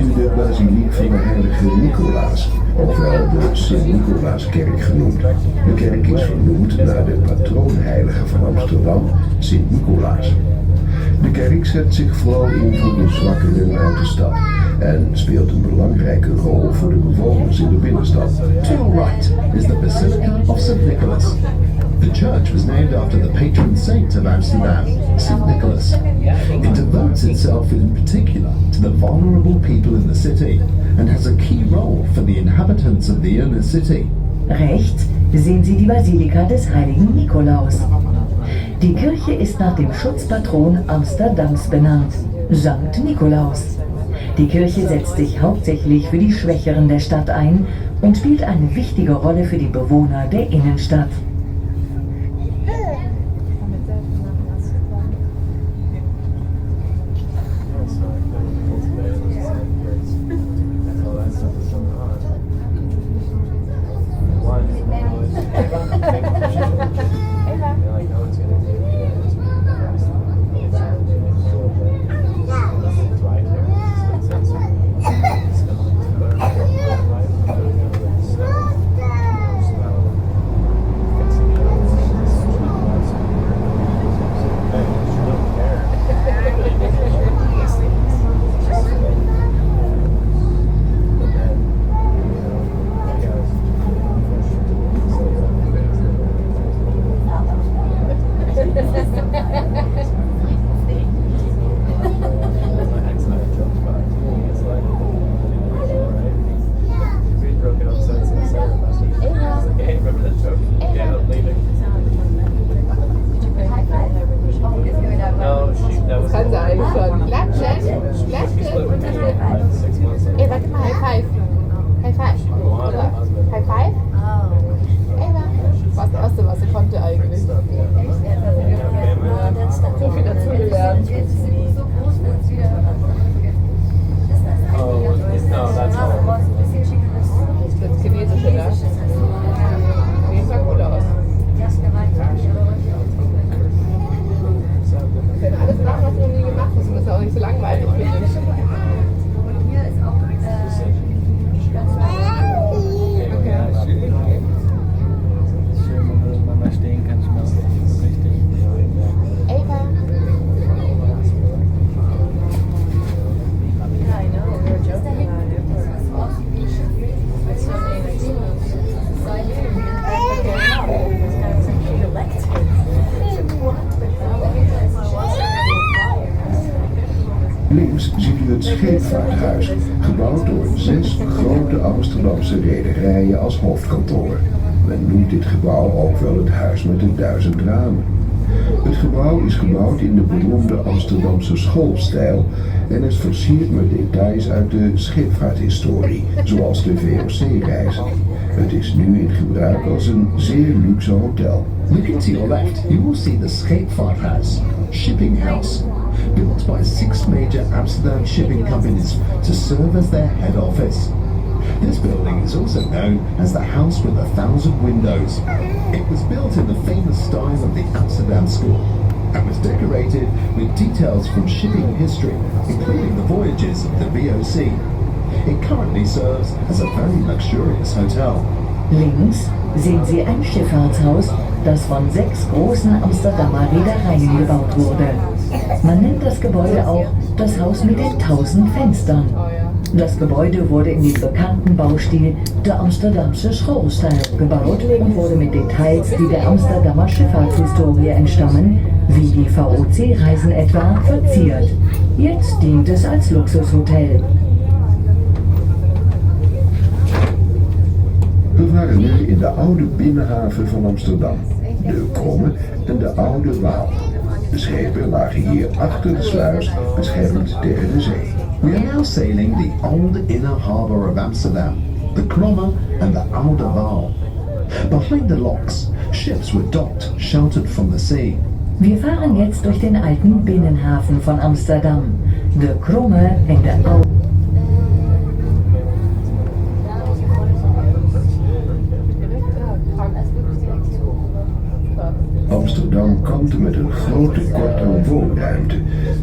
ziet u de basiliek van de heilige Nicolaas, ofwel de Sint-Nicolaaskerk genoemd. De kerk is vernoemd naar de patroonheilige van Amsterdam, Sint-Nicolaas. De kerk zet zich vooral in voor de zwakkeren uit de stad en speelt een belangrijke rol voor de bewoners in de binnenstad. To your right is the Basilica of St. Nicholas. The church was named after the patron saint of Amsterdam, St. Nicholas. It devotes itself in particular to the vulnerable people in the city and has a key role for the inhabitants of the inner city. Rechts sehen Sie die Basilika des heiligen Nikolaus. Die Kirche ist nach dem Schutzpatron Amsterdams benannt, Sankt Nikolaus. Die Kirche setzt sich hauptsächlich für die Schwächeren der Stadt ein und spielt eine wichtige Rolle für die Bewohner der Innenstadt. Links ziet u het scheepvaarthuis, gebouwd door 6 grote Amsterdamse rederijen als hoofdkantoor. Men noemt dit gebouw ook wel het huis met de 1000 ramen. Het gebouw is gebouwd in de beroemde Amsterdamse schoolstijl en is versierd met details uit de scheepvaarthistorie, zoals de VOC-reis. Het is nu in gebruik als een zeer luxe hotel. Looking to your left, you will see the Scheepvaarthuis, shipping house, built by 6 major Amsterdam shipping companies to serve as their head office. This building is also known as the House with 1,000 Windows. It was built in the famous style of the Amsterdam School and was decorated with details from shipping history, including the voyages of the VOC. It currently serves as a very luxurious hotel. Links sehen Sie ein Schifffahrtshaus, das von 6 großen Amsterdamer Reedereien gebaut wurde. Man nennt das Gebäude auch das Haus mit den 1000 Fenstern. Das Gebäude wurde in dem bekannten Baustil der Amsterdamse Schoolstijl gebaut und wurde mit Details, die der Amsterdamer Schifffahrtshistorie entstammen, wie die VOC-Reisen etwa, verziert. Jetzt dient es als Luxushotel. We waren nu in de oude binnenhaven van Amsterdam, de Kromme en de Oude Waal. De schepen lagen hier achter de sluis, beschermd tegen de zee. We are now sailing the old inner harbour of Amsterdam, the Kromme and the Oude Waal. Behind the locks, ships were docked, sheltered from the sea. Wir fahren jetzt durch den alten Binnenhafen von Amsterdam, de Kromme en de Oude. Amsterdam kampte met een groot tekort aan woonruimte.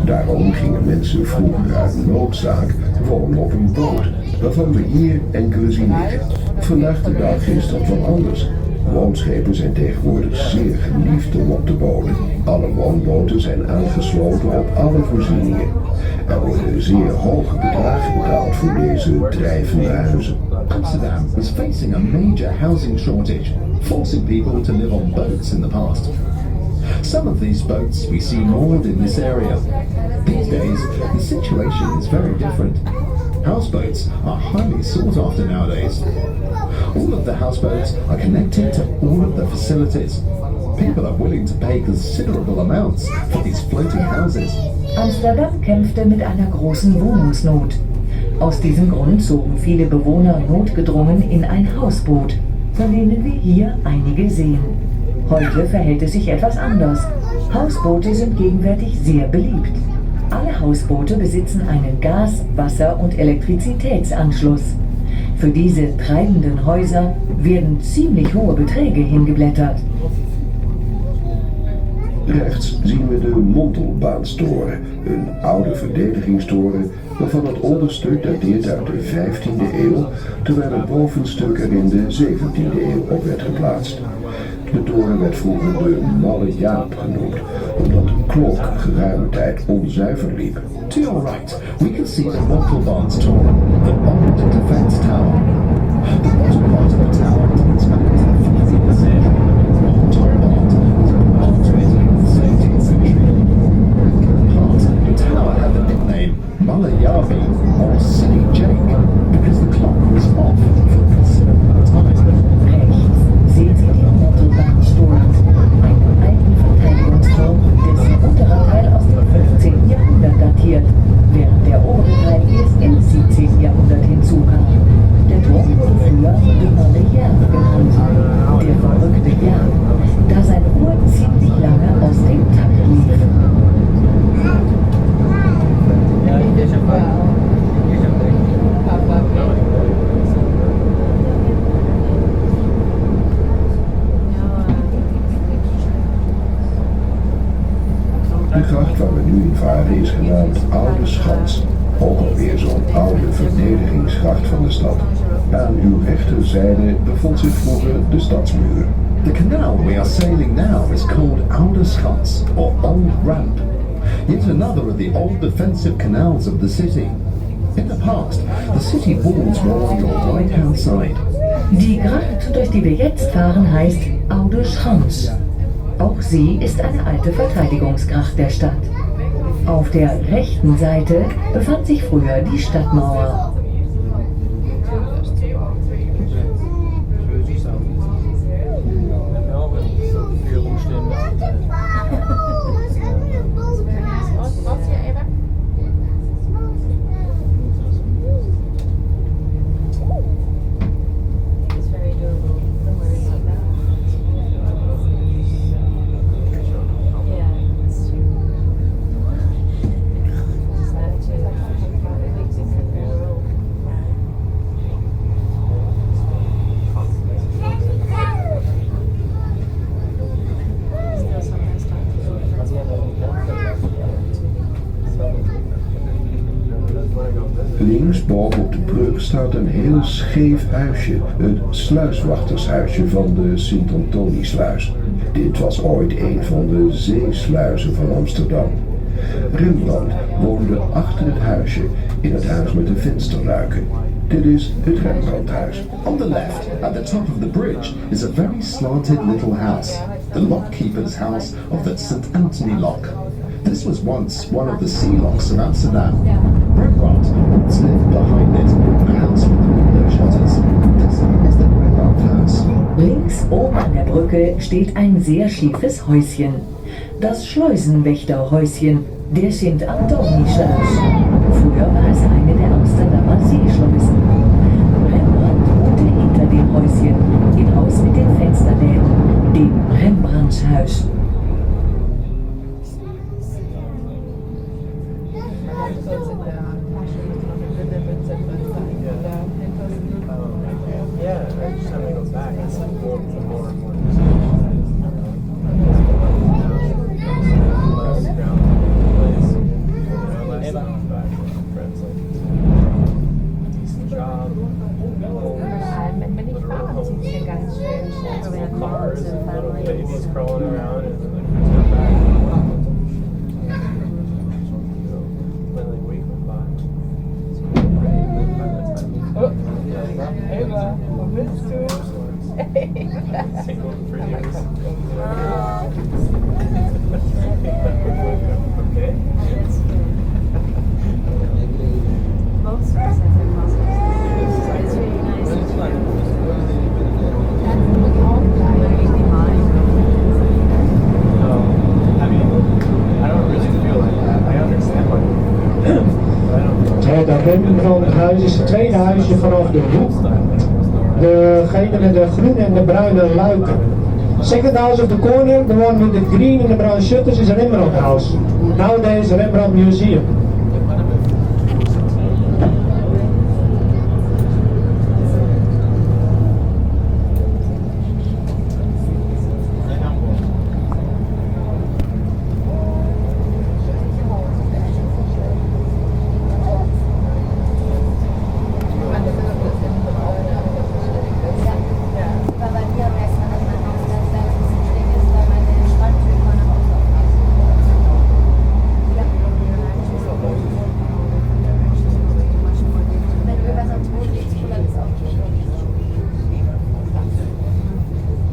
Daarom gingen mensen vroeger uit noodzaak wonen op een boot, waarvan we hier enkele zien liggen. Vandaag de dag is dat wel anders. Woonschepen zijn tegenwoordig zeer geliefd om op te wonen. Alle woonboten zijn aangesloten op alle voorzieningen. Er worden zeer hoge bedragen betaald voor deze drijvende huizen. Amsterdam was facing a major housing shortage, forcing people to live on boats in the past. Some of these boats we see moored in this area. These days, the situation is very different. Houseboats are highly sought after nowadays. All of the houseboats are connected to all of the facilities. People are willing to pay considerable amounts for these floating houses. Amsterdam kämpfte mit einer großen Wohnungsnot. Aus diesem Grund zogen viele Bewohner notgedrungen in ein Hausboot, von denen wir hier einige sehen. Heute verhält es sich etwas anders. Hausboote sind gegenwärtig sehr beliebt. Alle Hausboote besitzen einen Gas-, Wasser- und Elektrizitätsanschluss. Für diese treibenden Häuser werden ziemlich hohe Beträge hingeblättert. Rechts zien we de Montelbaanstoren, een oude verdedigingstoren waarvan het onderstuk dateert uit de 15e eeuw, terwijl het bovenstuk er in de 17e eeuw op werd geplaatst. De toren werd vroeger de Malle Jaap genoemd, omdat de klok geruime tijd onzuiver liep. To your right, we can see the Montelbaanstoren, an old defence tower. The bottom part of the tower dates back to the 15th century, while the top part was about to the 17th century. Part of the tower had the nickname Malayabi, or Silly Jake, because the clock was off for a considerable time. Rechts sehen Sie den Montelbaanstoren, einen alten Verteidigungsturm, dessen unterer Teil aus dem 15. Jahrhundert datiert, während der obere Teil erst im 17. Jahrhundert hinzukam. Der Turm wurde früher de Malle Jaap genannt, der verrückte Jaap, da seine Uhr ziemlich lange aus dem Takt lief. De gracht waar we nu in varen is genaamd Oude Schans, ook alweer zo'n oude verdedigingsgracht van de stad. Aan uw rechterzijde bevond zich vroeger de stadsmuur. The canal we are sailing now is called Oude Schans, or Old Ramp, yet another of the old defensive canals of the city. In the past, the city walls were on your right-hand side. Die Gracht, durch die wir jetzt fahren, heißt Oude Schans. Auch sie ist eine alte Verteidigungsgracht der Stadt. Auf der rechten Seite befand sich früher die Stadtmauer. Linksboven op de brug staat een heel scheef huisje, het sluiswachtershuisje van de Sint-Antoniesluis. Dit was ooit een van de zeesluizen van Amsterdam. Rembrandt woonde achter het huisje, in het huis met de vensterluiken. Dit is het Rembrandthuis. On the left, at the top of the bridge, is a very slanted little house, the lockkeeper's house of the St. Anthony Lock. This was once one of the sea locks of Amsterdam. Rembrandt once lived behind it, in a house with the window shutters. This is the Rembrandt house. Links oben an der Brücke steht ein sehr schiefes Häuschen. Das Schleusenwächterhäuschen der Sint-Antoni-Sluis. Früher war es eine der Amsterdamer Seeschleusen. Rembrandt wohnte hinter dem Häuschen, im Haus mit den Fensterläden, dem Rembrandtshuis. cars and little babies crawling around and then when the week went by. Eva, wat bist du? Single for years. Okay. Both stores have their process. It's really nice. I mean, I don't really feel like that. I understand what Het agenten van het huis is het tweede huisje vanaf de hoek. Degene met de groene en de bruine luiken. Second house of the corner, the one with the green and the brown shutters, is a Rembrandt house. Nowadays, a Rembrandt museum.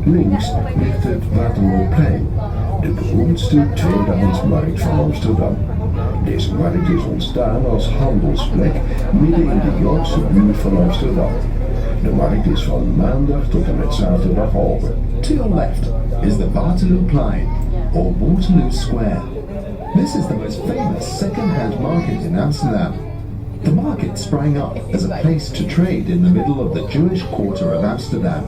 Links ligt het Waterloopplein, de beroemdste tweedehandsmarkt van Amsterdam. Deze markt is ontstaan als handelsplek midden in de Joodse buurt van Amsterdam. De markt is van maandag tot en met zaterdag open. To your left is the Waterloopplein, or Waterloo Square. This is the most famous second-hand market in Amsterdam. The market sprang up as a place to trade in the middle of the Jewish quarter of Amsterdam.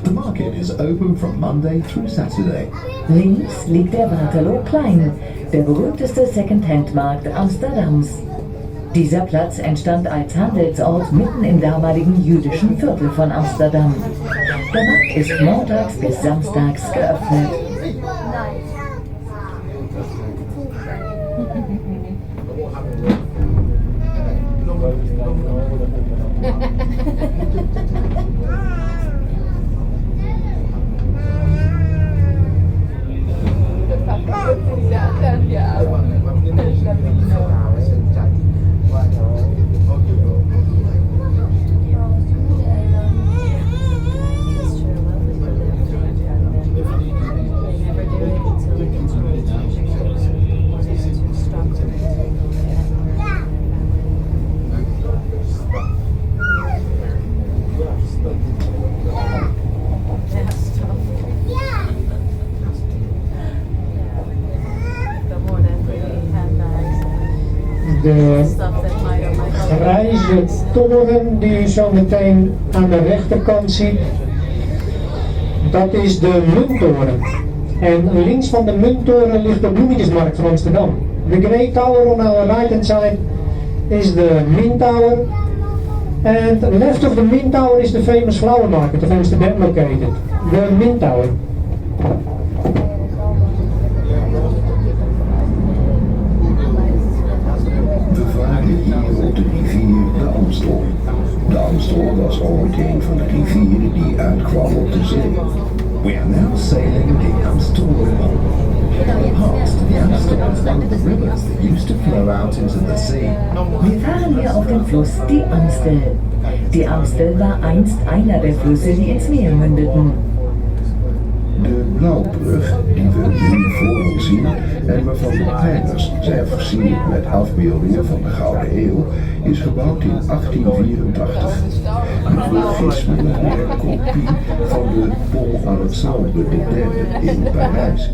The market is open from Monday through Saturday. Links liegt der Waterloopplein, der berühmteste Second-Hand-Markt Amsterdams. Dieser Platz entstand als Handelsort mitten im damaligen jüdischen Viertel von Amsterdam. Der Markt ist montags bis samstags geöffnet. De grijze toren die je zo meteen aan de rechterkant ziet, dat is de munttoren. En links van de munttoren ligt de bloemetjesmarkt van Amsterdam. The Great Tower on our right hand side is the Mint Tower. And left of the Mint Tower is the famous flower market of Amsterdam located. The Mint Tower. We varen hier op de rivier de Amstel. De Amstel was ooit een van de rivieren die uitkwam op de zee. We are now sailing the Amstel River. In the past, the Amstel was one of the rivers that used to flow out into the sea. Wir fahren hier auf dem Fluss die Amstel. Die Amstel war einst einer der Flüsse, die ins Meer mündeten. De Blauwbrug, die we nu voor ons zien en waarvan de pijlers zijn versierd met afbeeldingen van de Gouden Eeuw, is gebouwd in 1884. De brug is min of meer een kopie van de Pont Alexandre III in Parijs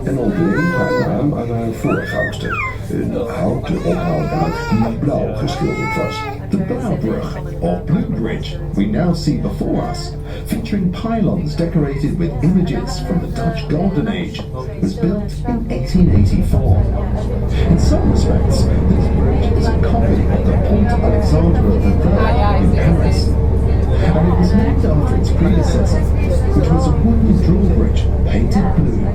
en ontleent haar naam aan haar voorgangster, een houten ophaalbrug die blauw geschilderd was. The Blauwbrug, or Blue Bridge, we now see before us, featuring pylons decorated with images from the Dutch Golden Age, was built in 1884. In some respects, this bridge is a copy of the Pont Alexandre III in Paris, and it was named after its predecessor, which was a wooden drawbridge painted blue.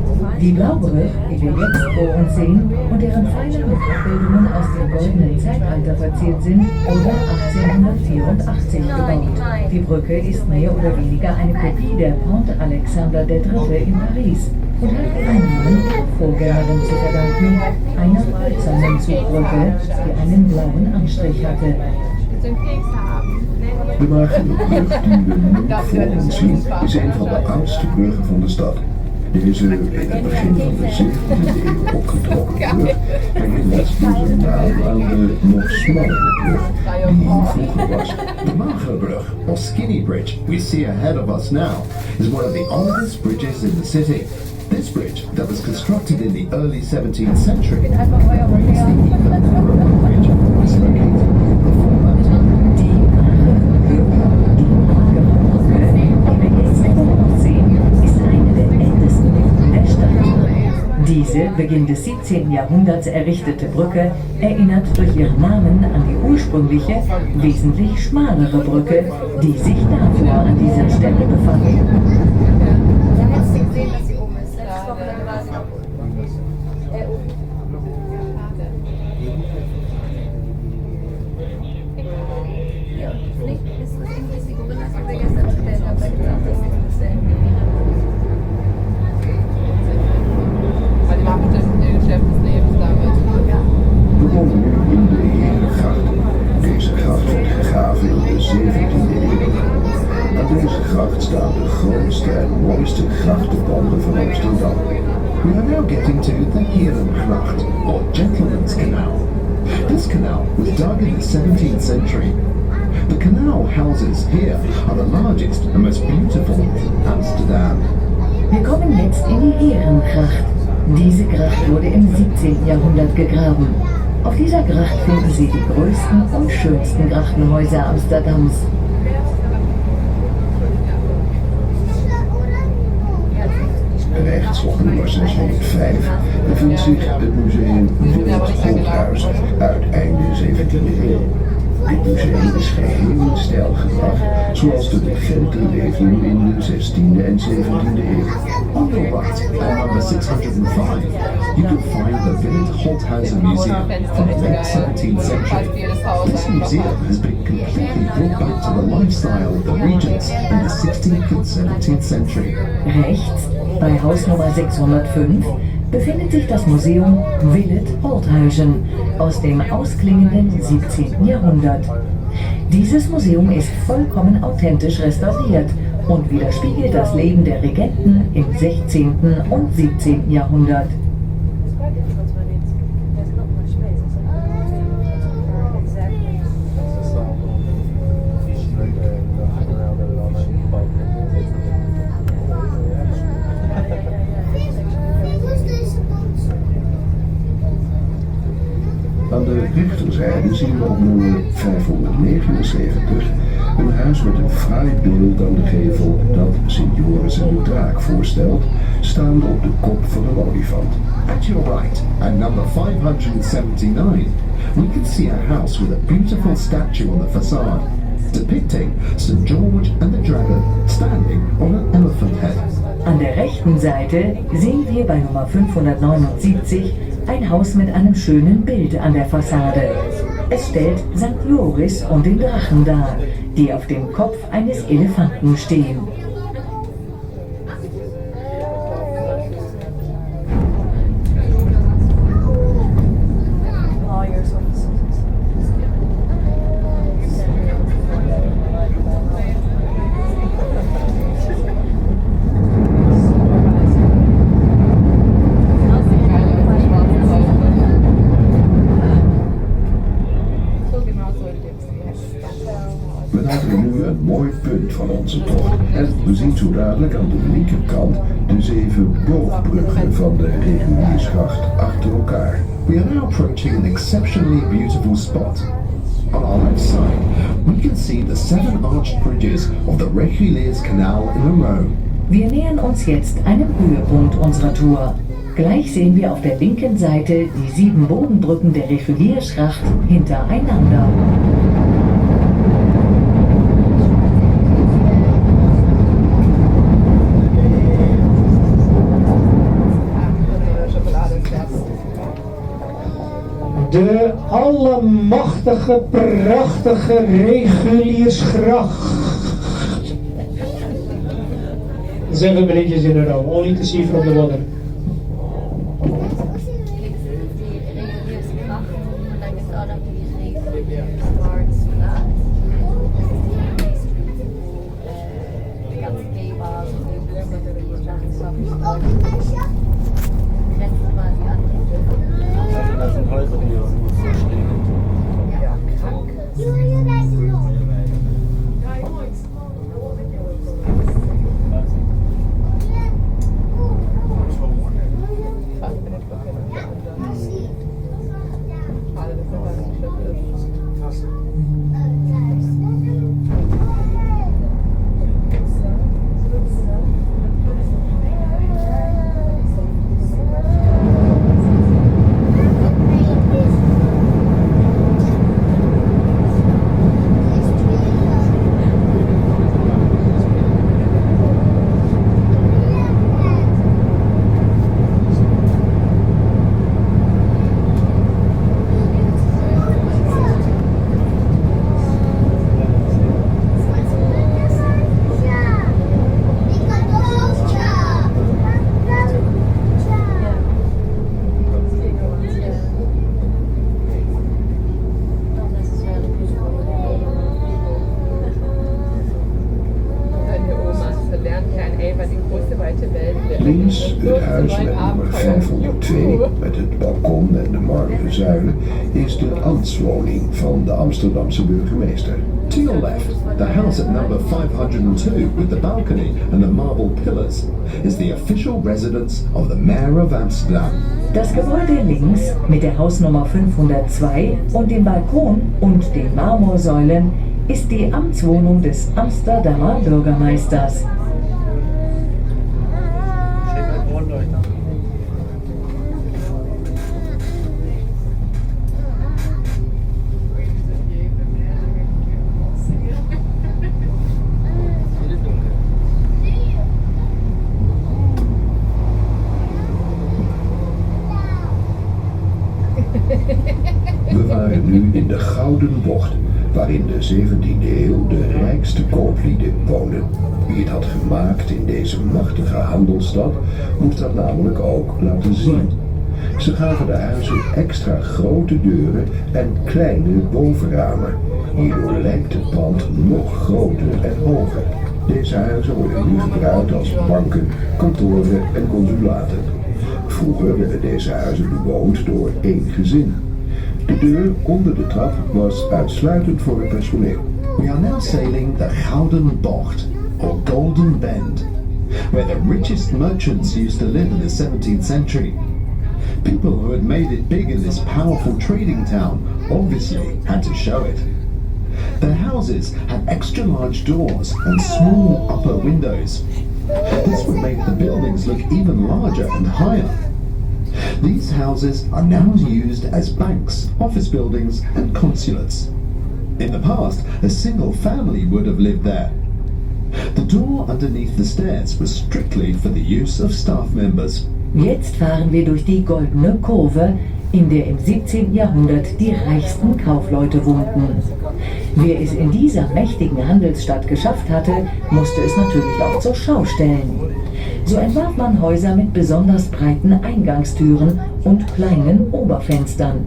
Die Blaubrüche, die wir jetzt vor uns sehen und deren Pfeiler mit Abbildungen aus dem goldenen Zeitalter verziert sind, wurde 1884 gebaut. Die Brücke ist mehr oder weniger eine Kopie der Pont Alexander III. In Paris und hat ihren Namen ihrer Vorgängerin zu verdanken, einer hölzernen Zugbrücke, die einen blauen Anstrich hatte. De magere brug die we nu voor ons zien is een van de oudste bruggen van de stad. Deze in het begin van de 17e eeuw opgetrokken brug herinnert deze naam aan de nog smallere brug die hier vroeger was. The Magere Brug, or Skinny Bridge, we see ahead of us now, is one of the oldest bridges in the city. This bridge, that was constructed in the early 17th century, is the even narrower bridge, is located in the former Diese Beginn des 17. Jahrhunderts errichtete Brücke erinnert durch ihren Namen an die ursprüngliche, wesentlich schmalere Brücke, die sich davor an dieser Stelle befand. We wonen nu in de Herengracht. Deze gracht werd gegraven in de 17e eeuw. Aan deze gracht staan de grootste en mooiste grachtenpanden van Amsterdam. We are now getting to the Herengracht, or Gentleman's Canal. This canal was dug in the 17th century. The canal houses here are the largest and most beautiful in Amsterdam. Wir kommen jetzt in die Herengracht. Diese Gracht wurde im 17. Jahrhundert gegraben. Auf dieser Gracht finden Sie die größten und schönsten Grachtenhäuser Amsterdams. Rechts op nummer 605 bevindt zich het museum Willem Holthuizen uit einde 17e eeuw. Dit museum is geheel in stijl gebracht, zoals de regenten leefden in de 16e en 17e eeuw. On your right, at number 605, you can find the Willem Holthuizen Museum from the late 17th century. This museum has been completely brought back to the lifestyle of the regents in the 16th and 17th century. Rechts, bei Haus Nummer 605, befindet sich das Museum Willem Holthuizen aus dem ausklingenden 17. Jahrhundert. Dieses Museum ist vollkommen authentisch restauriert und widerspiegelt das Leben der Regenten im 16. und 17. Jahrhundert. Aan de rechterzijde zien we op nummer 579 een huis met een fraai beeld aan de gevel dat Sint Joris en de Draak voorstelt, staande op de kop van een olifant. At your right, at number 579, we can see a house with a beautiful statue on the facade, depicting St. George and the Dragon standing on an elephant head. An der rechten Seite sehen wir bei Nummer 579 ein Haus mit einem schönen Bild an der Fassade. Es stellt St. Joris und den Drachen dar, die auf dem Kopf eines Elefanten stehen. We naderen nu een mooi punt van onze tocht en we zien zo dadelijk aan de linkerkant de 7 boogbruggen van de reguliersgracht achter elkaar. We are now approaching an exceptionally beautiful spot. On our left side, we can see the 7 arched bridges of the Reguliers Canal in a row. Wir nähern uns jetzt einem Höhepunkt unserer Tour. Gleich sehen wir auf der linken Seite die 7 Bogenbrücken der Regulierschracht hintereinander. allemachtige, prachtige reguliersgracht. 7 bridges in a row, only to see from the water. Das sind Häuser, die hier stehen. Links het huis met nummer 502 met het balkon en de marmeren zuilen is de ambtswoning van de Amsterdamse burgemeester. To your left, the house at number 502 with the balcony and the marble pillars is the official residence of the Mayor of Amsterdam. Das Gebäude links mit der Hausnummer 502 und dem Balkon und den Marmorsäulen ist die Amtswohnung des Amsterdamer Bürgermeisters. We waren nu in de Gouden Bocht, waarin de 17e eeuw de rijkste kooplieden woonden. Wie het had gemaakt in deze machtige handelsstad, moest dat namelijk ook laten zien. Ze gaven de huizen extra grote deuren en kleine bovenramen. Hierdoor lijkt het pand nog groter en hoger. Deze huizen worden nu gebruikt als banken, kantoren en consulaten. Vroeger werden deze huizen bewoond door één gezin. De deur onder de trap was uitsluitend voor het personeel. We are now sailing the Gouden Bocht, or Golden Bend, where the richest merchants used to live in the 17th century. People who had made it big in this powerful trading town obviously had to show it. Their houses had extra large doors and small upper windows. This would make the buildings look even larger and higher. These houses are now used as banks, office buildings and consulates. In the past, a single family would have lived there. The door underneath the stairs was strictly for the use of staff members. Jetzt fahren wir durch die Goldene Kurve, in der im 17. Jahrhundert die reichsten Kaufleute wohnten. Wer es in dieser mächtigen Handelsstadt geschafft hatte, musste es natürlich auch zur Schau stellen. So entwarf man Häuser mit besonders breiten Eingangstüren und kleinen Oberfenstern.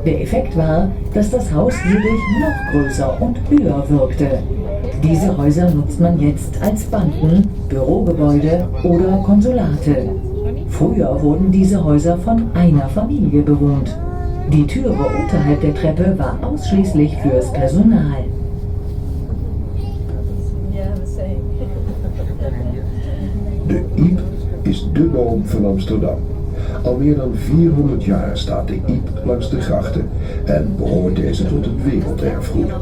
Der Effekt war, dass das Haus hierdurch noch größer und höher wirkte. Diese Häuser nutzt man jetzt als Banken, Bürogebäude oder Konsulate. Früher wurden diese Häuser von einer Familie bewohnt. Die Türe unterhalb der Treppe war ausschließlich fürs Personal. De Iep is de boom van Amsterdam. Al meer dan 400 jaar staat de Iep langs de grachten en behoort deze tot het werelderfgoed.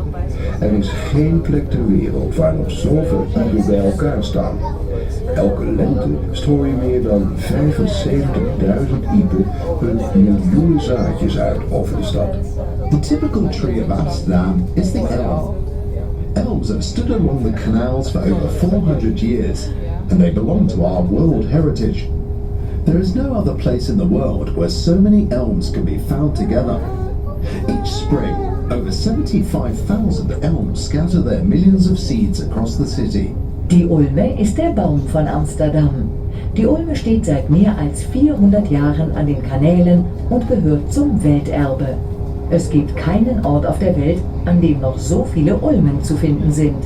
Er is geen plek ter wereld waar nog zoveel iepen bij elkaar staan. Elke lente strooien meer dan 75.000 iepen hun miljoenen zaadjes uit over de stad. The typical tree of Amsterdam is the elm. Elms have stood along the canals for over 400 years, and they belong to our World Heritage. There is no other place in the world where so many elms can be found together. Each spring, over 75,000 elms scatter their millions of seeds across the city. Die Ulme ist der Baum von Amsterdam. Die Ulme steht seit mehr als 400 Jahren an den Kanälen und gehört zum Welterbe. Es gibt keinen Ort auf der Welt, an dem noch so viele Ulmen zu finden sind.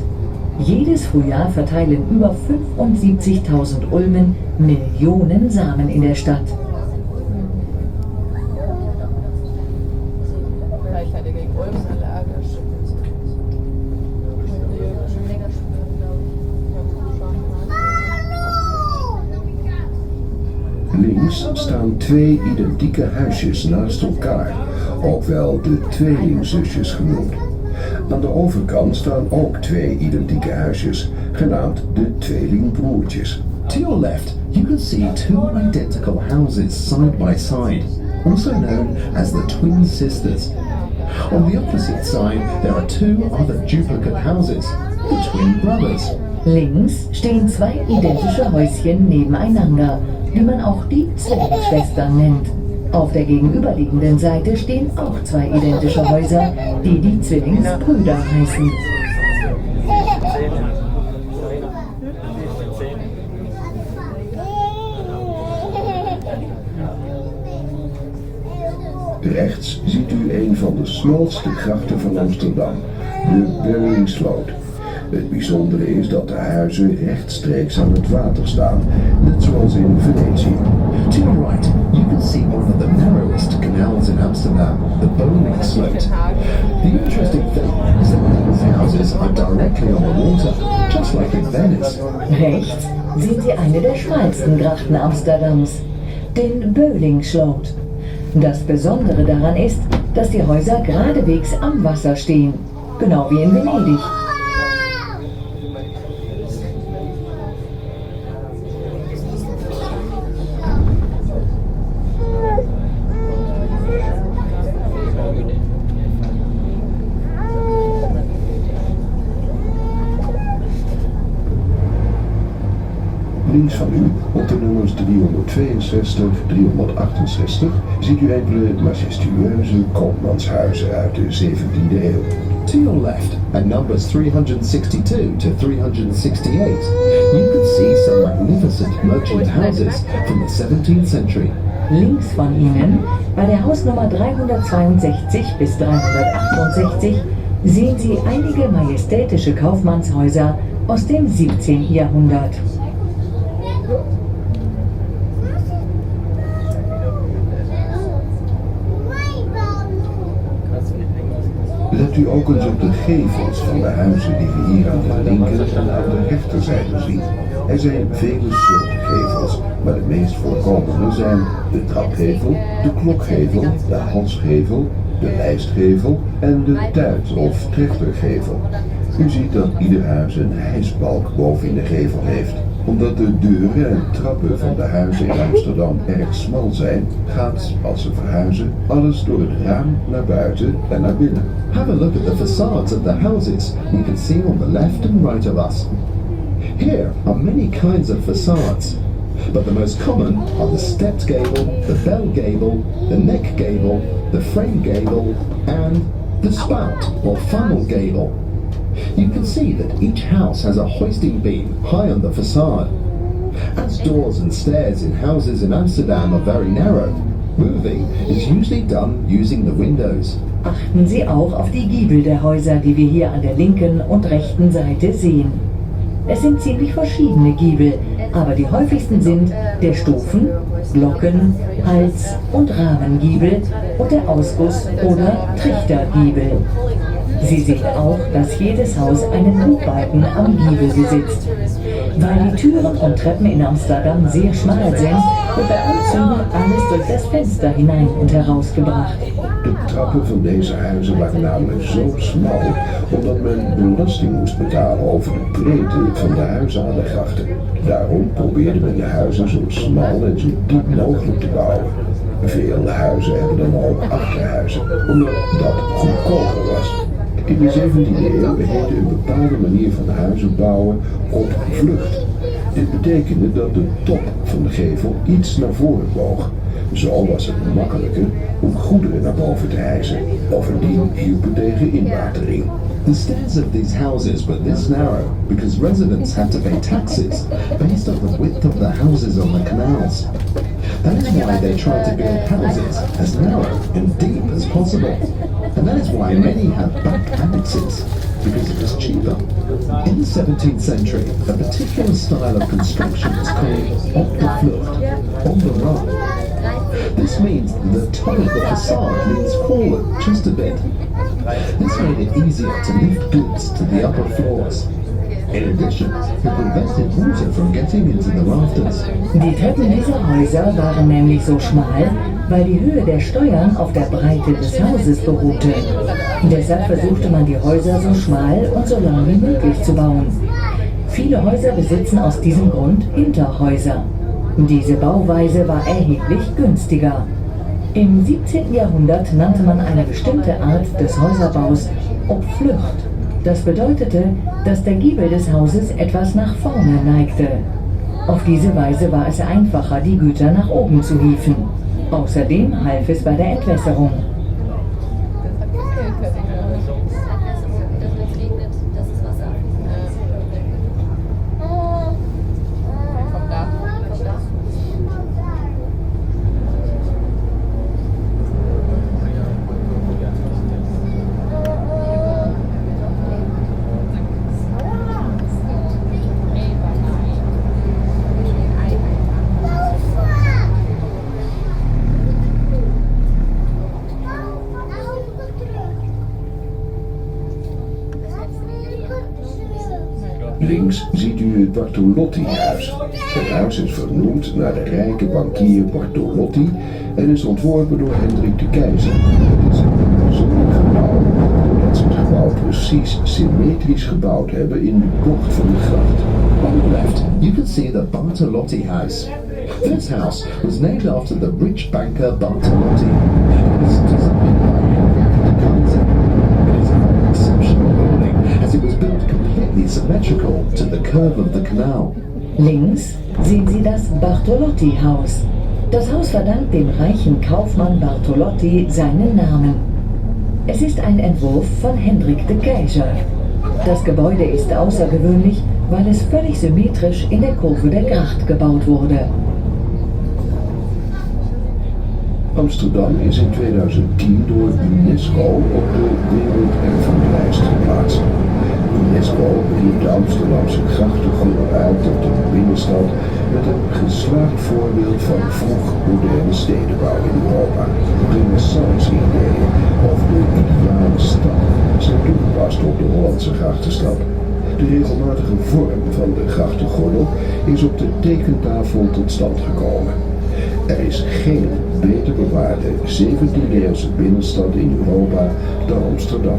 Jedes Frühjahr verteilen über 75.000 Ulmen Millionen Samen in der Stadt. Vielleicht hat er gegen Ulm allergisch. Links staan twee identieke huisjes naast elkaar, ook wel de tweelingzusjes genoemd. Aan de overkant staan ook twee identieke huisjes, genaamd de tweelingbroertjes. To your left, you can see two identical houses side by side, also known as the twin sisters. On the opposite side, there are two other duplicate houses, the twin brothers. Links stehen zwei identische Häuschen nebeneinander, die man auch die Zwillingsschwestern nennt. Auf der gegenüberliegenden Seite stehen auch zwei identische Häuser, die die Zwillingsbrüder heißen. Rechts ziet u een van de smalste grachten van Amsterdam, de Bellingslot. Het bijzondere is dat de huizen rechtstreeks aan het water staan, net zoals in Venetië. To your right, you can see one of the narrowest canals in Amsterdam, the Bellingslot. The interesting thing is that these houses are directly on the water, just like in Venice. Rechts sehen Sie eine der schmalsten Grachten Amsterdams, den Bellingslot. Das Besondere daran ist, dass die Häuser geradewegs am Wasser stehen, genau wie in Venedig. Links van u, op de nummers 362, 368, ziet u enkele majestueuze koopmanshuizen uit de 17e eeuw. To your left, at numbers 362 to 368, you can see some magnificent merchant houses from the 17th century. Links von Ihnen, bei der Hausnummer 362 bis 368, sehen Sie einige majestätische Kaufmannshäuser aus dem 17. Jahrhundert. Let u ook eens op de gevels van de huizen die we hier aan de linker en aan de rechterzijde zien. Er zijn vele soorten gevels, maar de meest voorkomende zijn de trapgevel, de klokgevel, de halsgevel, de lijstgevel en de tuit- of trechtergevel. U ziet dat ieder huis een hijsbalk boven in de gevel heeft. Omdat de deuren en trappen van de huizen in Amsterdam erg smal zijn, gaat, als ze verhuizen, alles door het raam naar buiten en naar binnen. Have a look at the facades of the houses we can see on the left and right of us. Here are many kinds of facades, but the most common are the stepped gable, the bell gable, the neck gable, the frame gable, and the spout or funnel gable. You can see that each house has a hoisting beam high on the facade. As doors and stairs in houses in Amsterdam are very narrow, moving is usually done using the windows. Achten Sie auch auf die Giebel der Häuser, die wir hier an der linken und rechten Seite sehen. Es sind ziemlich verschiedene Giebel, aber die häufigsten sind der Stufen-, Glocken-, Hals- und Rahmengiebel und der Ausguss- oder Trichtergiebel. Sie sehen auch, dass jedes Haus einen Bugbalken am Giebel besitzt. Weil die Türen und Treppen in Amsterdam sehr schmal sind, wird bei Umzügen alles durch das Fenster hinein und herausgebracht. De trappen van deze huizen waren namelijk zo smal, omdat men belasting moest betalen over de breedte van de huizen aan de grachten. Daarom probeerde men de huizen zo smal en zo diep mogelijk te bouwen. Veel huizen hebben dan ook achterhuizen, omdat dat goedkoper was. In de 17e eeuw heette een bepaalde manier van huizen bouwen op vlucht. Dit betekende dat de top van de gevel iets naar voren boog, Zo was het makkelijker om goederen naar boven te hijsen. Bovendien hielpen tegen inwatering. The stairs of these houses were this narrow because residents had to pay taxes based on the width of the houses on the canals. That is why they tried to build houses as narrow and deep as possible. And that is why many had back annexes, because it was cheaper. In the 17th century, a particular style of construction is called op de vlucht, on the run. This means the top of the facade leans forward just a bit. This made it easier to lift goods to the upper floors. In addition, it prevented water from getting into the rafters. Die Treppen dieser Häuser waren nämlich so schmal, weil die Höhe der Steuern auf der Breite des Hauses beruhte. Deshalb versuchte man die Häuser so schmal und so lang wie möglich zu bauen. Viele Häuser besitzen aus diesem Grund Hinterhäuser. Diese Bauweise war erheblich günstiger. Im 17. Jahrhundert nannte man eine bestimmte Art des Häuserbaus Opflucht. Das bedeutete, dass der Giebel des Hauses etwas nach vorne neigte. Auf diese Weise war es einfacher, die Güter nach oben zu hieven. Außerdem half es bei der Entwässerung. Links ziet u het Bartolotti-huis. Het huis is vernoemd naar de rijke bankier Bartolotti en is ontworpen door Hendrik de Keizer. Het is een bijzonder gebouw, doordat ze het gebouw precies symmetrisch gebouwd hebben in de bocht van de gracht. On the left, you can see the Bartolotti house. This house was named after the rich banker Bartolotti. It was designed by Hendrik de Keizer. It is a very exceptional building, as it was built completely symmetrical to the curve of the canal. Links sehen Sie das Bartolotti-Haus. Das Haus verdankt dem reichen Kaufmann Bartolotti seinen Namen. Es ist ein Entwurf von Hendrik de Keizer. Das Gebäude ist außergewöhnlich, weil es völlig symmetrisch in der Kurve der Gracht gebaut wurde. Amsterdam is in 2010 door UNESCO op de Werelderfgoedlijst geplaatst. UNESCO riep de Amsterdamse grachtengordel uit tot een binnenstad met een geslaagd voorbeeld van vroeg moderne stedenbouw in Europa. Renaissance-ideeën over de ideale stad zijn toegepast op de Hollandse grachtenstad. De regelmatige vorm van de grachtengordel is op de tekentafel tot stand gekomen. Er is geen beter bewaarde 17e-eeuwse binnenstad in Europa dan Amsterdam.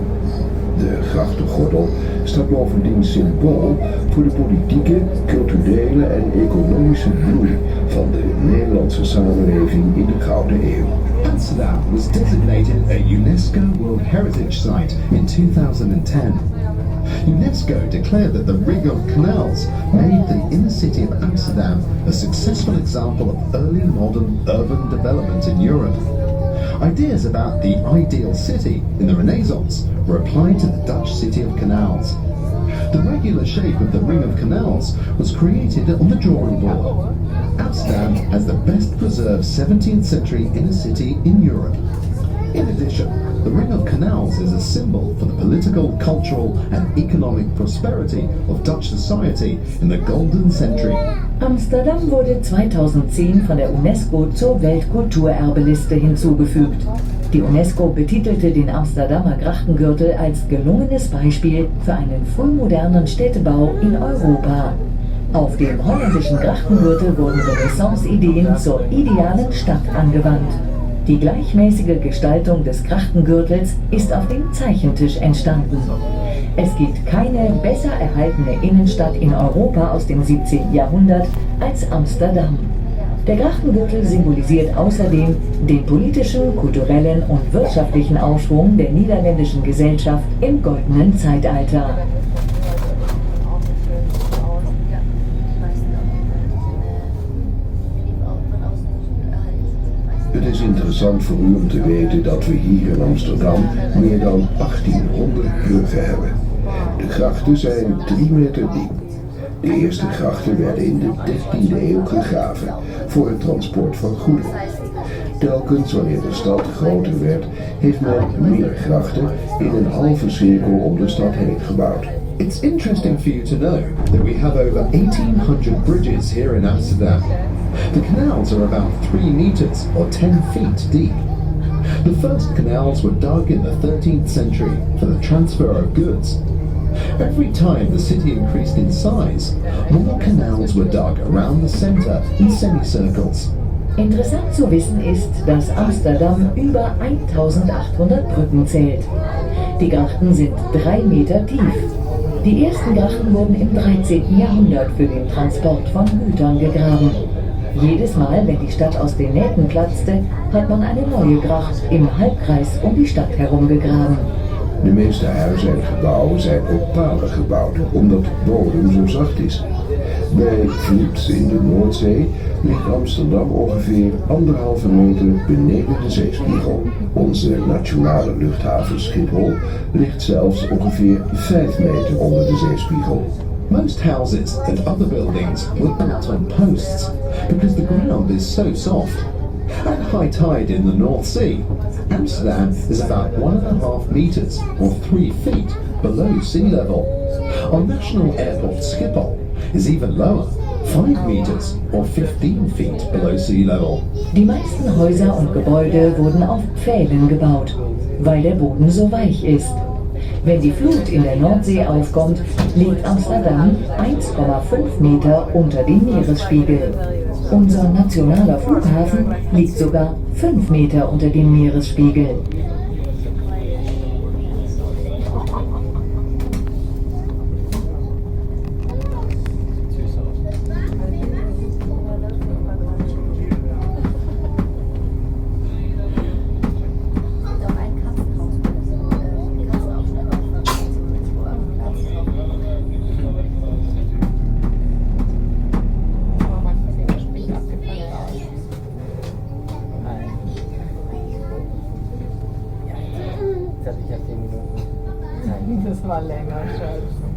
De grachtengordel staat bovendien symbool voor de politieke, culturele en economische bloei van de Nederlandse samenleving in de Gouden Eeuw. Amsterdam was designated a UNESCO World Heritage Site in 2010. UNESCO declared that the ring of canals made the inner city of Amsterdam a successful example of early modern urban development in Europe. Ideas about the ideal city in the Renaissance were applied to the Dutch city of canals. The regular shape of the ring of canals was created on the drawing board. Amsterdam has the best preserved 17th century inner city in Europe. In addition, the Ring of Canals is a symbol for the political, cultural and economic prosperity of Dutch society in the Golden Century. Amsterdam wurde 2010 von der UNESCO zur Weltkulturerbeliste hinzugefügt. Die UNESCO betitelte den Amsterdamer Grachtengürtel als gelungenes Beispiel für einen frühmodernen Städtebau in Europa. Auf dem holländischen Grachtengürtel wurden Renaissance-Ideen zur idealen Stadt angewandt. Die gleichmäßige Gestaltung des Grachtengürtels ist auf dem Zeichentisch entstanden. Es gibt keine besser erhaltene Innenstadt in Europa aus dem 17. Jahrhundert als Amsterdam. Der Grachtengürtel symbolisiert außerdem den politischen, kulturellen und wirtschaftlichen Aufschwung der niederländischen Gesellschaft im goldenen Zeitalter. interessant voor u om te weten dat we hier in Amsterdam meer dan 1800 bruggen hebben. De grachten zijn 3 meter diep. De eerste grachten werden in de 13e eeuw gegraven voor het transport van goederen. Telkens wanneer de stad groter werd, heeft men meer grachten in een halve cirkel om de stad heen gebouwd. It's interesting for you to know that we have over 1,800 bridges here in Amsterdam. The canals are about 3 meters or 10 feet deep. The first canals were dug in the 13th century for the transfer of goods. Every time the city increased in size, more canals were dug around the center in semicircles. Interessant zu wissen ist, dass Amsterdam über 1800 Brücken zählt. Die Grachten sind 3 Meter tief. Die ersten Grachten wurden im 13. Jahrhundert für den Transport von Gütern gegraben. Jedes Mal, wenn die Stadt aus den Nähten platzte, hat man eine neue Gracht im Halbkreis um die Stadt herum gegraben. De meeste huizen en gebouwen zijn op palen gebouwd, omdat de bodem zo zacht is. Bij Vliet in de Noordzee ligt Amsterdam ongeveer 1,5 meter beneden de zeespiegel. Onze nationale luchthaven Schiphol ligt zelfs ongeveer 5 meter onder de zeespiegel. Most houses and other buildings were built on posts because the ground is so soft. At high tide in the North Sea, Amsterdam is about 1.5 meters or 3 feet below sea level. On National Airport Schiphol is even lower, 5 meters or 15 feet below sea level. Die meisten Häuser und Gebäude wurden auf Pfählen gebaut, weil der Boden so weich ist. Wenn die Flut in der Nordsee aufkommt, liegt Amsterdam 1,5 Meter unter dem Meeresspiegel. Unser nationaler Flughafen liegt sogar 5 Meter unter dem Meeresspiegel. Das war länger, scheiße.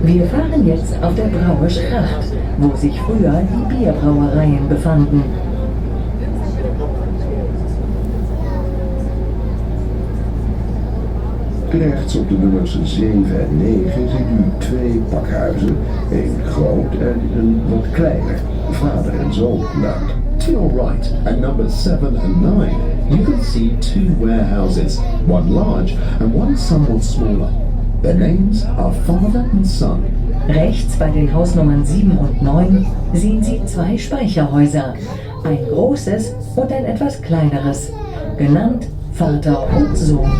Wir fahren jetzt auf der Brauersgracht, wo sich früher die Bierbrauereien befanden. Rechts op de nummers 7 en 9 ziet u 2 pakhuizen, één groot en een wat kleiner, vader en zoon genaamd. To your right, at numbers 7 and 9, you can see 2 warehouses, one large and one somewhat smaller. Their names are father and son. Rechts bei den Hausnummern 7 und 9 sehen Sie 2 Speicherhäuser, ein großes und ein etwas kleineres, genannt Vater und Sohn.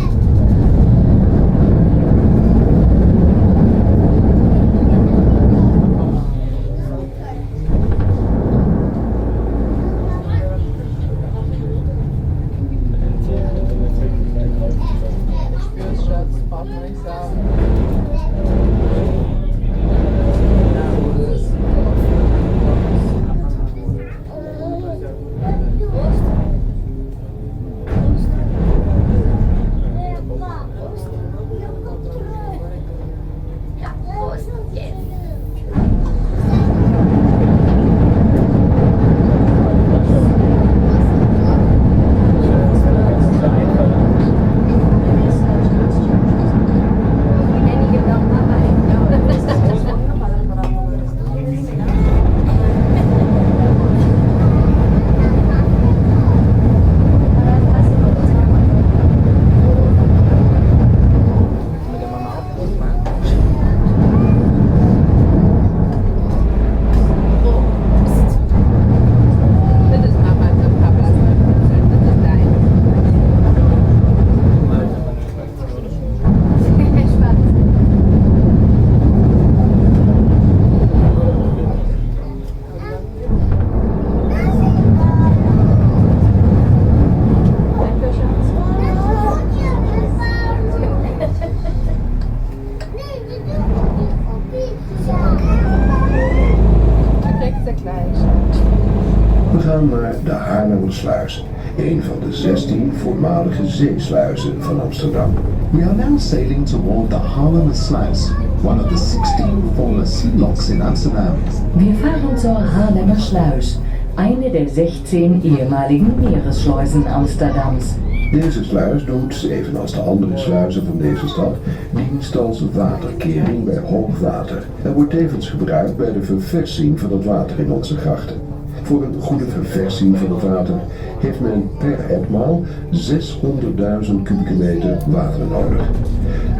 We gaan naar de Haarlemmersluis, een van de 16 voormalige zeesluizen van Amsterdam. We are now sailing toward the Haarlemmer Sluis, one of the 16 former sea locks in Amsterdam. Wir fahren zur Haarlemmer Sluis, eine der 16 ehemaligen Meeresschleusen Amsterdams. Deze sluis doet, evenals de andere sluizen van deze stad, dienst als waterkering bij hoogwater en wordt tevens gebruikt bij de verversing van het water in onze grachten. Voor een goede verversing van het water heeft men per etmaal 600.000 kubieke meter water nodig.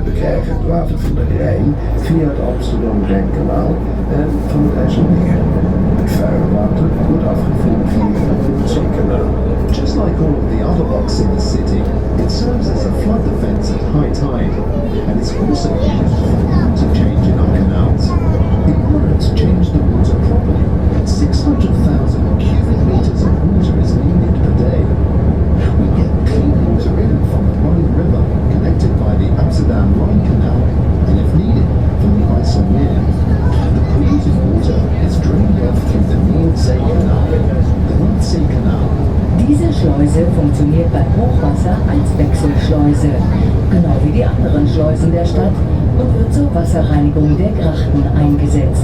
We krijgen het water van de Rijn via het Amsterdam Rijnkanaal en van het IJsselmeer. Het vuile water wordt afgevoerd via het Noordzeekanaal. Just like all of the other locks in the city, it serves as a flood defense at high tide, and it's also used for water change in our canals. In order to change the water properly, 600,000 cubic meters of water is needed per day. We get clean water in from the Rhine River, connected by the Amsterdam Rhine Canal, and if needed, from the IJsselmeer. The polluted water is drained off through the Noordzeekanaal. The Noordzeekanaal. Diese Schleuse funktioniert bei Hochwasser als Wechselschleuse, genau wie die anderen Schleusen der Stadt, und wird zur Wasserreinigung der Grachten eingesetzt.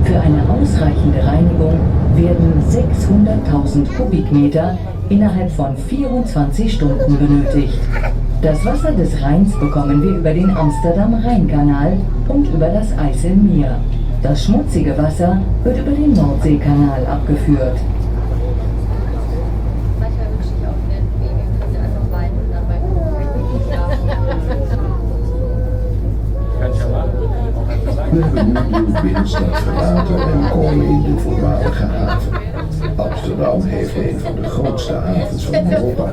Für eine ausreichende Reinigung werden 600.000 Kubikmeter innerhalb von 24 Stunden benötigt. Das Wasser des Rheins bekommen wir über den Amsterdam Rheinkanal und über das IJsselmeer. Das schmutzige Wasser wird über den Nordseekanal abgeführt. We hebben nu de binnenstad verlaten en komen in de voormalige haven. Amsterdam heeft een van de grootste havens van Europa.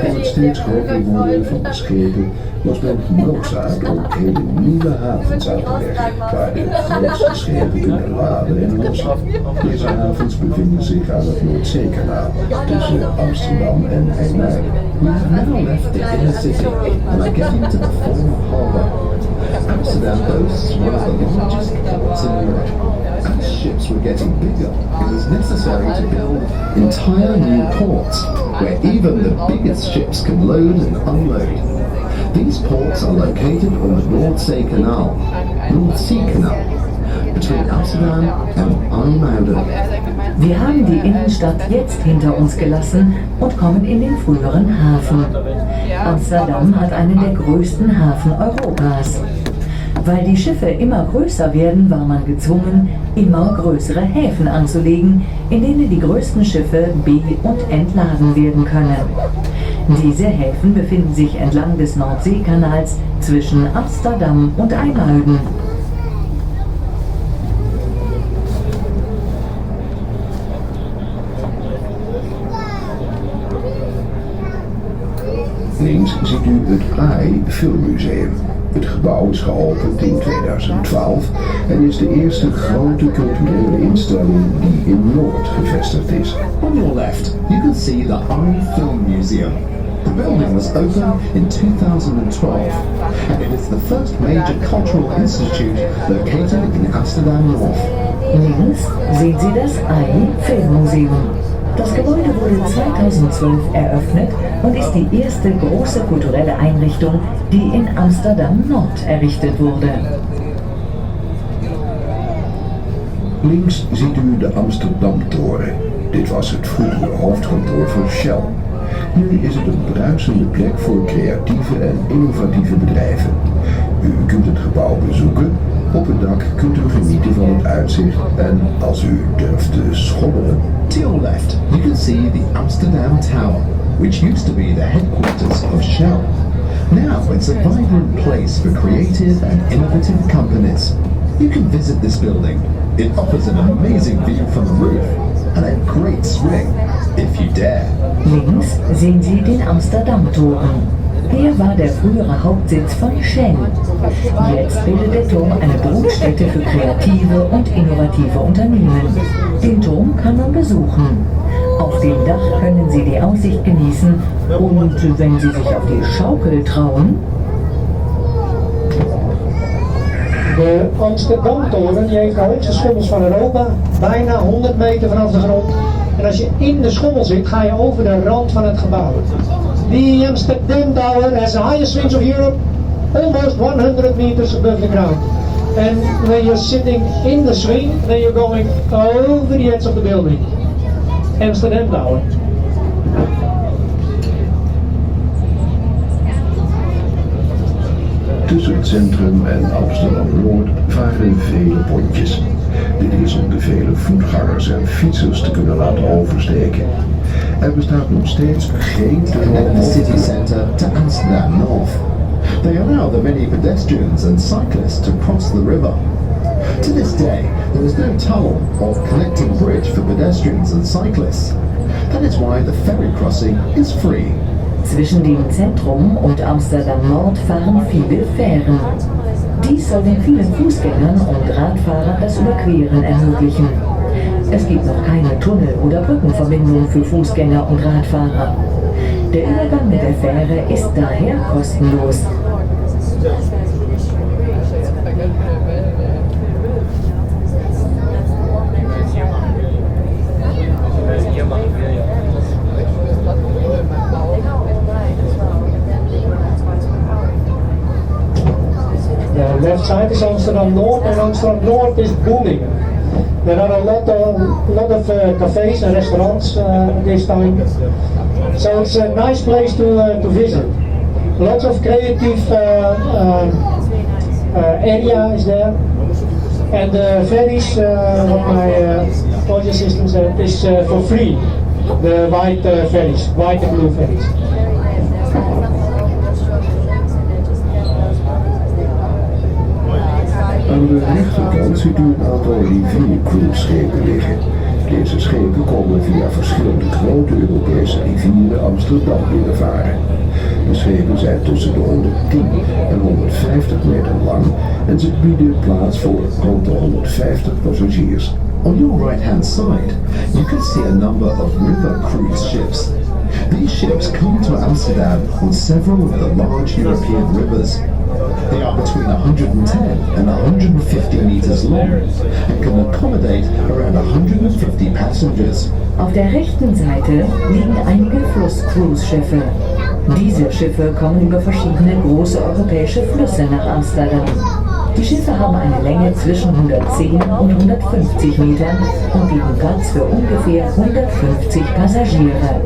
Door het steeds groter worden van de schepen was men genoodzaakt om hele nieuwe havens aan te leggen, waar de grootste schepen kunnen laden en lossen. Deze havens bevinden zich aan het Noordzeekanaal, tussen Amsterdam en IJmuiden. We have now left the inner city and are getting to the former harbour. Amsterdam boasts one of the largest ports in Europe. As ships were getting bigger, it was necessary to build entire new ports, where even the biggest ships can load and unload. These ports are located on the Noordzee Canal, between Amsterdam and IJmuiden. Wir haben die Innenstadt jetzt hinter uns gelassen und kommen in den früheren Hafen. Amsterdam hat einen der größten Hafen Europas. Weil die Schiffe immer größer werden, war man gezwungen, immer größere Häfen anzulegen, in denen die größten Schiffe be- und entladen werden können. Diese Häfen befinden sich entlang des Nordseekanals zwischen Amsterdam und IJmuiden. Links ziet u het AI Filmmuseum. Het gebouw is geopend in 2012 en is de eerste grote culturele instelling die in Noord gevestigd is. On your left, you can see the AI Film Museum. The building was opened in 2012, and it is the first major cultural institute located in Amsterdam North. Links sehen Sie das AI Filmmuseum. Das Gebäude wurde 2012 eröffnet und ist die erste große kulturelle Einrichtung, die in Amsterdam Nord errichtet wurde. Links ziet u de Amsterdam-toren. Dit was het vroegere hoofdkantoor van Shell. Nu is het een bruisende plek voor creatieve en innovatieve bedrijven. U kunt het gebouw bezoeken. Op het dak kunt u genieten van het uitzicht en als u durft te schommelen. To your left, you can see the Amsterdam Tower, which used to be the headquarters of Shell. Now it's a vibrant place for creative and innovative companies. You can visit this building. It offers an amazing view from the roof and a great swing, if you dare. Links sehen Sie den Amsterdam-Toren. Hier war der frühere Hauptsitz von Shell. Jetzt bildet der Turm eine Brutstätte für kreative und innovative Unternehmen. Den Turm kann man besuchen. Auf dem Dach können Sie die Aussicht genießen und wenn Sie sich auf die Schaukel trauen... De Amsterdam toren die heeft de hoogste schommels van Europa, bijna 100 meter vanaf de grond. En als je in de schommel zit, ga je over de rand van het gebouw. The Amsterdam Tower has the highest swings of Europe, almost 100 meters above the ground. And when you're sitting in the swing, then you're going over the edge of the building. Amsterdam Tower. Tussen het centrum en Amsterdam-Noord varen vele pontjes. Dit is om de vele voetgangers en fietsers te kunnen laten oversteken. Er bestaat nog steeds geen tunnel In the city centre to Amsterdam North. They allow the many pedestrians and cyclists to cross the river. To this day, there is no tunnel or connecting bridge for pedestrians and cyclists. That is why the ferry crossing is free. Zwischen dem Zentrum und Amsterdam Nord fahren viele Fähren. Dies soll den vielen Fußgängern und Radfahrern das Überqueren ermöglichen. Es gibt noch keine Tunnel- oder Brückenverbindung für Fußgänger und Radfahrer. Der Übergang mit der Fähre ist daher kostenlos. The left side is Amsterdam North, and Amsterdam North is booming. There are a lot of cafes and restaurants this time, so it's a nice place to visit. Lots of creative area is there, and the ferries, what my voice assistant said, is for free. The white ferries, white and blue ferries. Aan de rechterkant ziet u een aantal riviercruiseschepen liggen. Deze schepen komen via verschillende grote Europese rivieren Amsterdam binnenvaren. De schepen zijn tussen de 110 en 150 meter lang en ze bieden plaats voor rond de 150 passagiers. On your right-hand side, you can see a number of river cruise ships. These ships come to Amsterdam on several of the large European rivers. They are between 110 and 150 meters long and can accommodate around 150 passengers. Auf der rechten Seite liegen einige Fluss-Cruise-Schiffe. Diese Schiffe kommen über verschiedene große europäische Flüsse nach Amsterdam. Die Schiffe haben eine Länge zwischen 110 und 150 Metern und bieten Platz für ungefähr 150 Passagiere.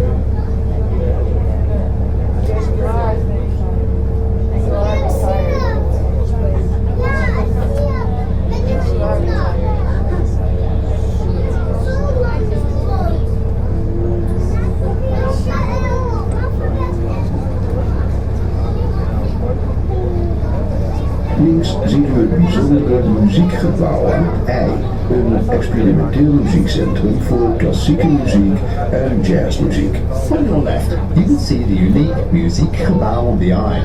Links zien we het bijzondere muziekgebouw aan het IJ, een experimenteel muziekcentrum voor klassieke muziek en jazzmuziek. On your left, you can see the unique Muziekgebouw on the Eye.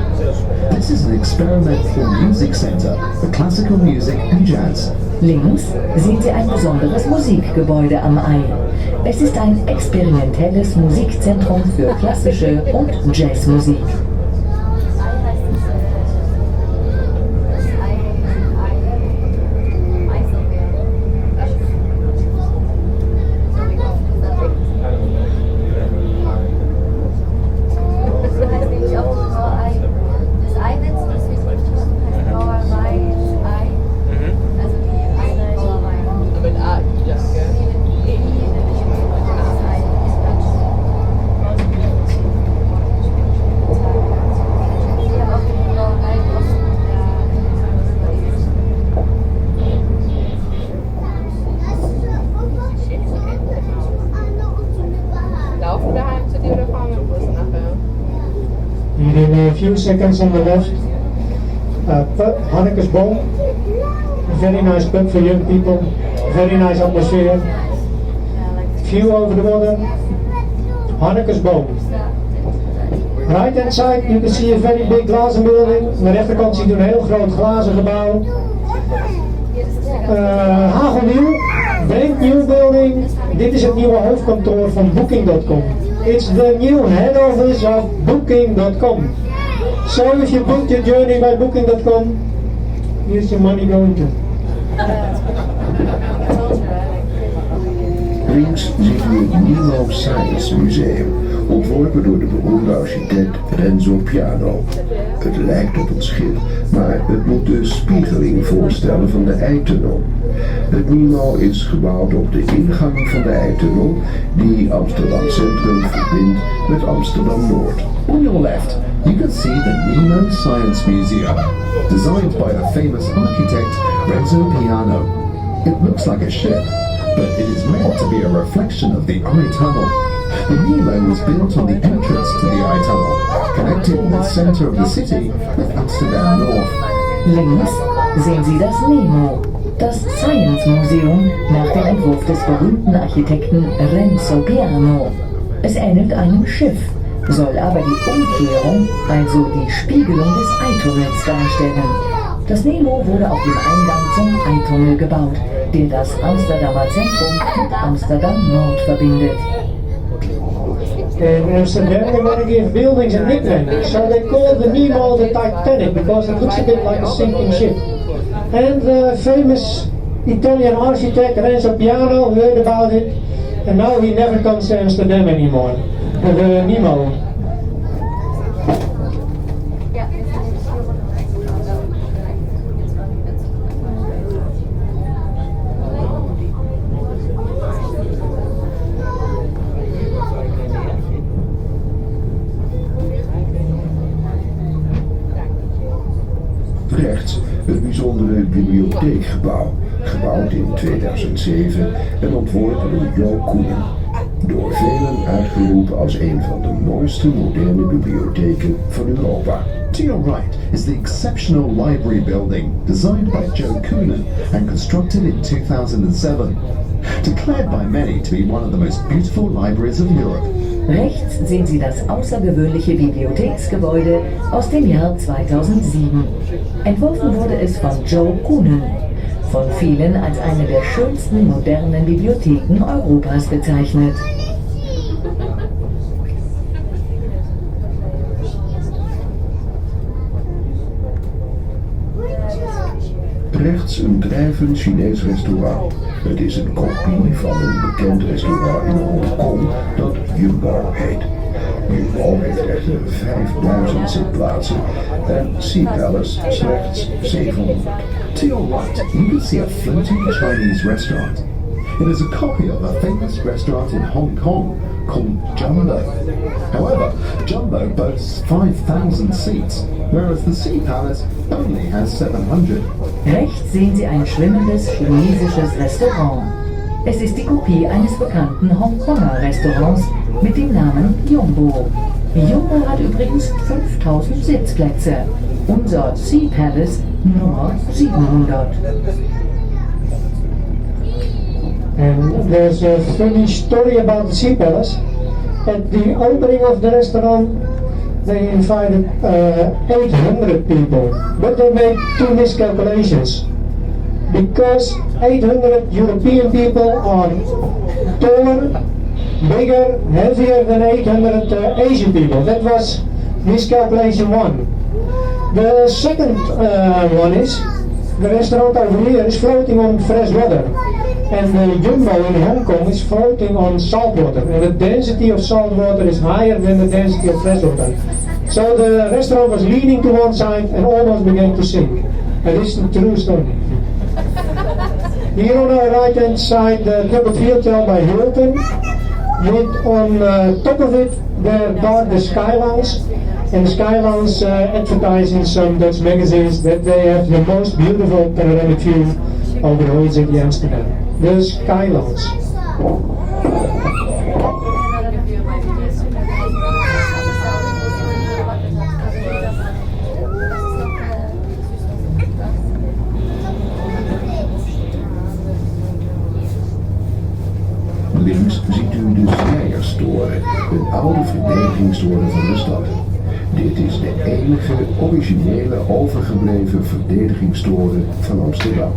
This is an experimental music center for classical music and jazz. Links sehen Sie ein besonderes Musikgebäude am Ei. Es ist ein experimentelles Musikzentrum für klassische und Jazzmusik. In a few seconds on the left, pub, Hanneke's Boom, a very nice pub for young people, very nice atmosphere, view over the water, Hanneke's Boom. Right hand side you can see a very big glazen building, aan de rechterkant ziet u een heel groot glazen gebouw. Hagelnieuw, brand new building, dit is het nieuwe hoofdkantoor van Booking.com. It's the new head office of Booking.com. So if you book your journey by Booking.com, here's your money going to. Links ziet u het Nemo Science Museum, ontworpen door de beroemde architect Renzo Piano. Het lijkt op een schip, maar het moet de spiegeling voorstellen van de Eitunnel. Het Nemo is gebouwd op de ingang van de Eitunnel, die Amsterdam Centrum verbindt met Amsterdam Noord. On your left, you can see the Nemo Science Museum, designed by the famous architect Renzo Piano. It looks like a ship, but it is meant to be a reflection of the I-Tunnel. The Nemo was built on the entrance to the I-Tunnel, connecting the center of the city with Amsterdam North. Links sehen Sie das Nemo, das Science Museum nach dem Entwurf des berühmten Architekten Renzo Piano. Es ähnelt einem Schiff, soll aber die Umkehrung, also die Spiegelung des Eitunnels darstellen. Das Nemo wurde auf dem Eingang zum Eitunnel gebaut, der das Amsterdamer Zentrum mit Amsterdam Nord verbindet. In Amsterdam, they want to give buildings a nickname, so they call the Nemo the Titanic because it looks a bit like a sinking ship. And the famous Italian architect Renzo Piano heard about it, and now he never comes to Amsterdam anymore. The Nemo. Rechts het bijzondere bibliotheekgebouw, gebouwd in 2007 en ontworpen door Jo Koenen. Door velen uitgeroepen als een van de mooiste moderne bibliotheken van Europa. To your right is the exceptional library building, designed by Joe Coonan and constructed in 2007. Declared by many to be one of the most beautiful libraries of Europe. Rechts sehen Sie das außergewöhnliche Bibliotheksgebäude aus dem Jahr 2007. Entworfen wurde es von Joe Coonan, von vielen als eine der schönsten modernen Bibliotheken Europas bezeichnet. Rechts een drijvend Chinees restaurant. Het is een kopie van een bekend restaurant in Hongkong dat Jumbo heet. Jumbo heeft echter 5000 zitplaatsen en Sea Palace slechts 700. To your right, you can see a floating Chinese restaurant. It is a copy of a famous restaurant in Hong Kong called Jumbo. However, Jumbo boasts 5,000 seats, whereas the Sea Palace only has 700. Rechts sehen Sie ein schwimmendes chinesisches Restaurant. Es ist die Kopie eines bekannten Hongkonger Restaurants mit dem Namen Jumbo. Jumbo hat übrigens 5000 Sitzplätze. Unser Sea Palace nur 700. And there's a funny story about the Sea Palace. At the opening of the restaurant, they invited 800 people, but they made two miscalculations. Because 800 European people are taller, bigger, heavier than 800 Asian people. That was miscalculation one. The second one is, the restaurant over here is floating on fresh water. And the Jumbo in Hong Kong is floating on salt water. And the density of salt water is higher than the density of fresh water. So the restaurant was leaning to one side and almost began to sink. And this is the true story. Here on our right hand side, the covered hotel by Hilton. With on top of it, there are the Skylines. And the Skylines advertise in some Dutch magazines that they have the most beautiful panoramic view over the whole city of Amsterdam. The Skylines. Links ziet u de Schreierstoren, een oude verdedigingstoren van de stad. Dit is de enige originele overgebleven verdedigingstoren van Amsterdam.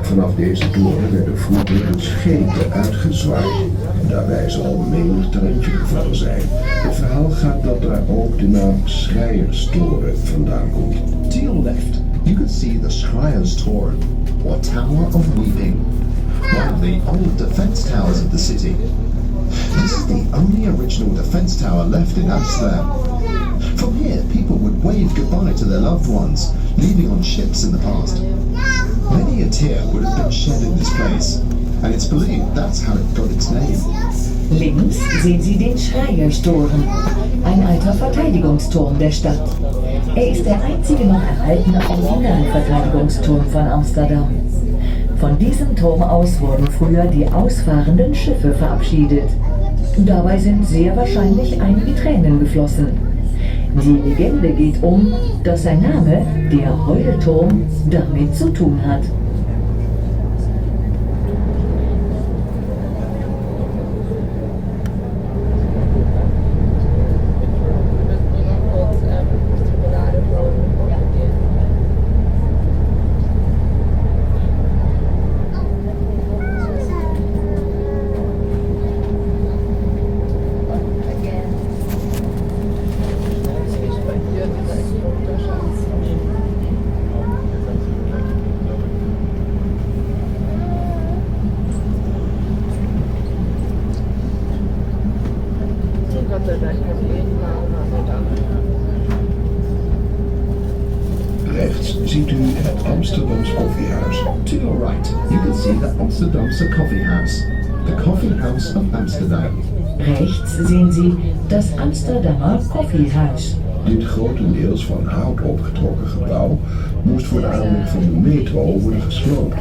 Vanaf deze toren werden vroeger de schepen uitgezwaaid. Daarbij zal menig talentje gevallen zijn. Het verhaal gaat dat daar ook de naam Schreierstoren vandaan komt. To your left, you could see the Schreiersturm, or Tower of Weeping, one of the old defence towers of the city. This is the only original defence tower left in Amsterdam. From here, people would wave goodbye to their loved ones, leaving on ships in the past. Many a tear would have been shed in this place, and it's believed that's how it got its name. Links sehen Sie den Schreiersturm, ein alter Verteidigungsturm der Stadt. Er ist der einzige noch erhaltene Originalverteidigungsturm von Amsterdam. Von diesem Turm aus wurden früher die ausfahrenden Schiffe verabschiedet. Dabei sind sehr wahrscheinlich einige Tränen geflossen. Die Legende geht dass sein Name, der Heulturm, damit zu tun hat. Rechts ziet u het Amsterdamse koffiehuis. To your right, you can see the Amsterdamse Coffee House, the Coffee House of Amsterdam. Rechts sehen Sie das Amsterdamer Koffiehuis. Dit grotendeels van hout opgetrokken gebouw moest voor de aanleg van de metro worden gesloopt.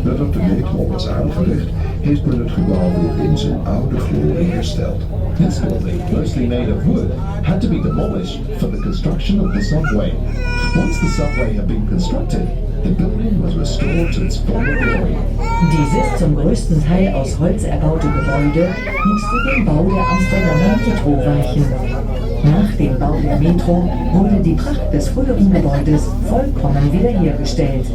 Nadat de metro was aangelegd, heeft men het gebouw weer in zijn oude glorie hersteld. This building, mostly made of wood, had to be demolished for the construction of the subway. Once the subway had been constructed, the building was restored to its former glory. Dieses zum größten Teil aus Holz erbaute Gebäude musste dem Bau der Amsterdamer Metro weichen. Nach dem Bau der Metro wurde die Pracht des früheren Gebäudes vollkommen wiederhergestellt.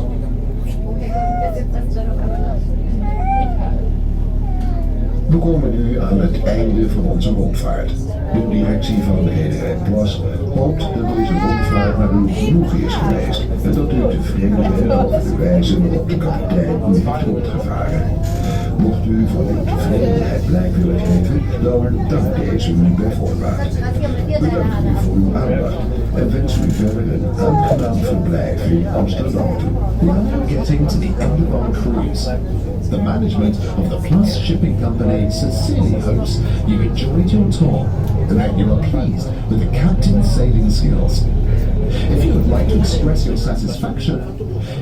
We komen nu aan het einde van onze rondvaart. De directie van de Rederijplas hoopt dat deze rondvaart naar uw genoegen is geweest en dat u tevreden bent over de wijze waarop de kapitein u heeft rondgevaren. Mocht u van uw tevredenheid blijk willen geven, dan dank deze u bij voorbaat. Bedankt u voor uw aandacht en wens u verder een aangenaam verblijf in Amsterdam toe. We are now getting to the end of our cruise. The management of the Plus Shipping Company sincerely hopes you enjoyed your tour and that you are pleased with the captain's sailing skills. If you would like to express your satisfaction,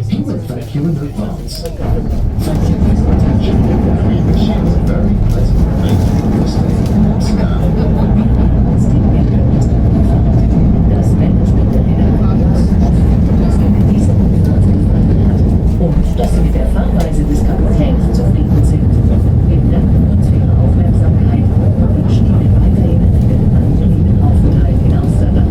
he would thank you in advance. Thank you for your attention, and we wish you a very pleasant remainder of your stay in Amsterdam. Das Management der Redereiplass hofft, dass wir mit dieser Rundfahrt gefallen hat und dass Sie mit der Fahrweise des Kapitäns zufrieden sind. Wir danken uns für Ihre Aufmerksamkeit und wünschen Ihnen weiterhin einen angenehmen Aufenthalt in Amsterdam.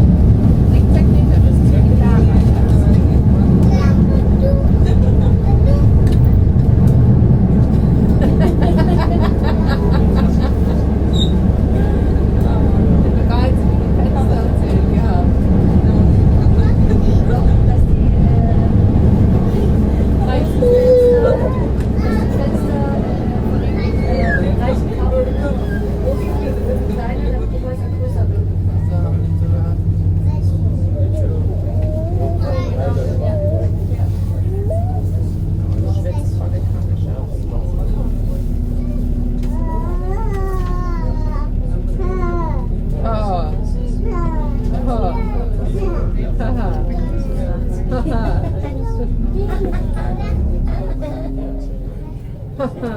Ha ha.